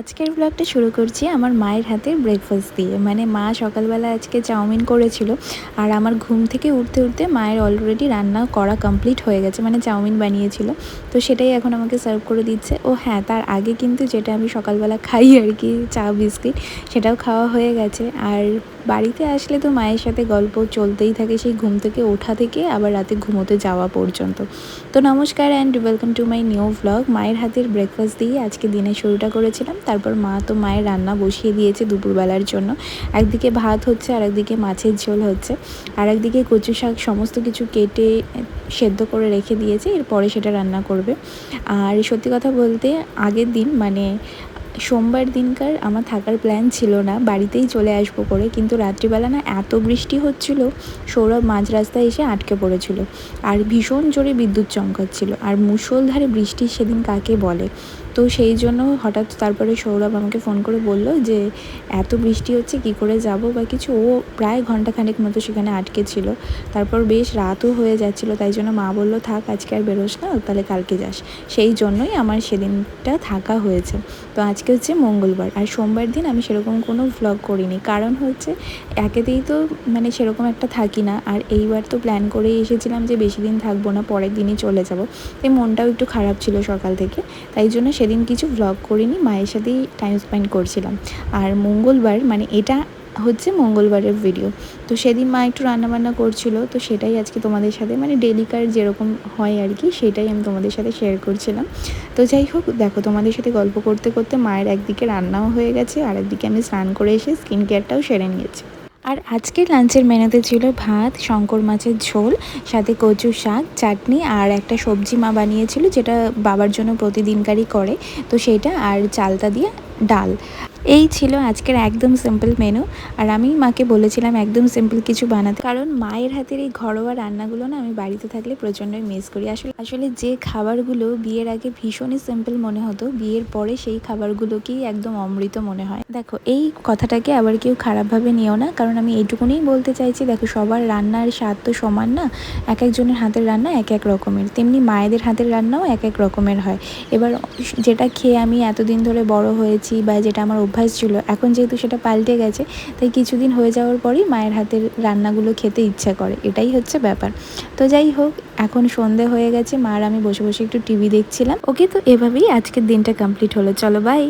আজকের ব্লগটা শুরু করছি আমার মায়ের হাতের ব্রেকফাস্ট দিয়ে। মানে মা সকালবেলা আজকে চাউমিন করেছিল, আর আমার ঘুম থেকে উঠতে উঠতে মায়ের অলরেডি রান্না করা কমপ্লিট হয়ে গেছে, মানে চাউমিন বানিয়েছিল। তো সেটাই এখন আমাকে সার্ভ করে দিচ্ছে। ও হ্যাঁ, তার আগে কিন্তু যেটা আমি সকালবেলা খাই আর কি, চা বিস্কিট, সেটাও খাওয়া হয়ে গেছে। আর বাড়িতে আসলে তো মায়ের সাথে গল্প চলতেই থাকে, সেই ঘুম থেকে ওঠা থেকে আবার রাতে ঘুমোতে যাওয়া পর্যন্ত। তো নমস্কার and welcome to my new blog. মায়ের হাতের ব্রেকফাস্ট দিয়ে আজকে দিনের শুরুটা করেছিলাম। তারপর মা তো মায়ের রান্না বসিয়ে দিয়েছে দুপুরবেলার জন্য। একদিকে ভাত হচ্ছে, আর একদিকে মাছের ঝোল হচ্ছে, আর একদিকে কচু শাক সমস্ত কিছু কেটে সেদ্ধ করে রেখে দিয়েছে, এরপরে সেটা রান্না করবে। আর সত্যি কথা বলতে আগের দিন মানে সোমবার দিনকার আমার থাকার প্ল্যান ছিল না, বাড়িতেই চলে আসবো করে, কিন্তু রাত্রিবেলা না এত বৃষ্টি হচ্ছিল, সৌরভ মাঝ রাস্তায় এসে আটকে পড়েছিল। আর ভীষণ জোরে বিদ্যুৎ চমকাচ্ছিল, আর মুষলধারে বৃষ্টি সেদিন কাকে বলে। তো সেই জন্য হঠাৎ তারপরে সৌরভ আমাকে ফোন করে বলল যে এত বৃষ্টি হচ্ছে, কি করে যাব বা কিছু। ও প্রায় ঘন্টাখানেক মতো সেখানে আটকে ছিল। তারপর বেশ রাতও হয়ে যাচ্ছিলো, তাই জন্য মা বলল থাক, আজকে আর বেরোস না, তাহলে কালকে যাস। সেই জন্যই আমার সেদিনটা থাকা হয়েছে। তো আজকে হচ্ছে মঙ্গলবার, আর সোমবার দিন আমি সেরকম কোনো ভ্লগ করিনি, কারণ হচ্ছে একেতেই তো মানে সেরকম একটা থাকি না, আর এইবার তো প্ল্যান করেই এসেছিলাম যে বেশি দিন থাকবো না, পরের দিনই চলে যাব। তাই মনটাও একটু খারাপ ছিল সকাল থেকে, তাই জন্য সেদিন কিছু ভ্লগ করিনি, মায়ের সাথেই টাইম স্পেন্ড করছিলাম। আর মঙ্গলবার মানে এটা হচ্ছে মঙ্গলবারের ভিডিও। তো সেদিন মা একটু রান্নাবান্না করছিল, তো সেটাই আজকে তোমাদের সাথে মানে ডেলিকার যেরকম হয় আর কি, সেটাই আমি তোমাদের সাথে শেয়ার করছিলাম। তো যাই হোক, দেখো তোমাদের সাথে গল্প করতে করতে মায়ের একদিকে রান্নাও হয়ে গেছে, আর একদিকে আমি স্নান করে এসে স্কিন কেয়ারটাও সেরে নিয়েছি। আর আজকে লাঞ্চের মেনুতে ছিল ভাত, শঙ্কর মাছের ঝোল, সাথে কচু শাক, চাটনি, আর একটা সবজি মা বানিয়েছিল যেটা বাবার জন্য প্রতিদিনকারই করে, তো সেইটা, আর চালতা দিয়ে ডাল। এই ছিল আজকের একদম সিম্পল মেনু। আর আমি মাকে বলেছিলাম একদম সিম্পল কিছু বানাতে, কারণ মায়ের হাতের এই ঘরোয়া রান্নাগুলো না আমি বাড়িতে থাকলে প্রচণ্ডই মিস করি। আসলে যে খাবারগুলো বিয়ের আগে ভীষণই সিম্পল মনে হতো, বিয়ের পরে সেই খাবারগুলোকেই একদম অমৃত মনে হয়। দেখো, এই কথাটাকে আবার কেউ খারাপভাবে নিও না, কারণ আমি এইটুকুনিই বলতে চাইছি, দেখো সবার রান্নার স্বাদ তো সমান না, এক একজনের হাতের রান্না এক এক রকমের, তেমনি মায়েদের হাতের রান্নাও এক এক রকমের হয়। এবার যেটা খেয়ে আমি এতদিন ধরে বড় হয়েছি বা যেটা আমার অভ্যাস ছিল, এখন যেহেতু সেটা পাল্টে গেছে, তাই কিছুদিন হয়ে যাওয়ার পরই মায়ের হাতের রান্নাগুলো খেতে ইচ্ছা করে, এটাই হচ্ছে ব্যাপার। তো যাই হোক, এখন সন্ধে হয়ে গেছে, মার আমি বসে বসে একটু টিভি দেখছিলাম। ওকে, তো এভাবেই আজকের দিনটা কমপ্লিট হলো। চলো বাই।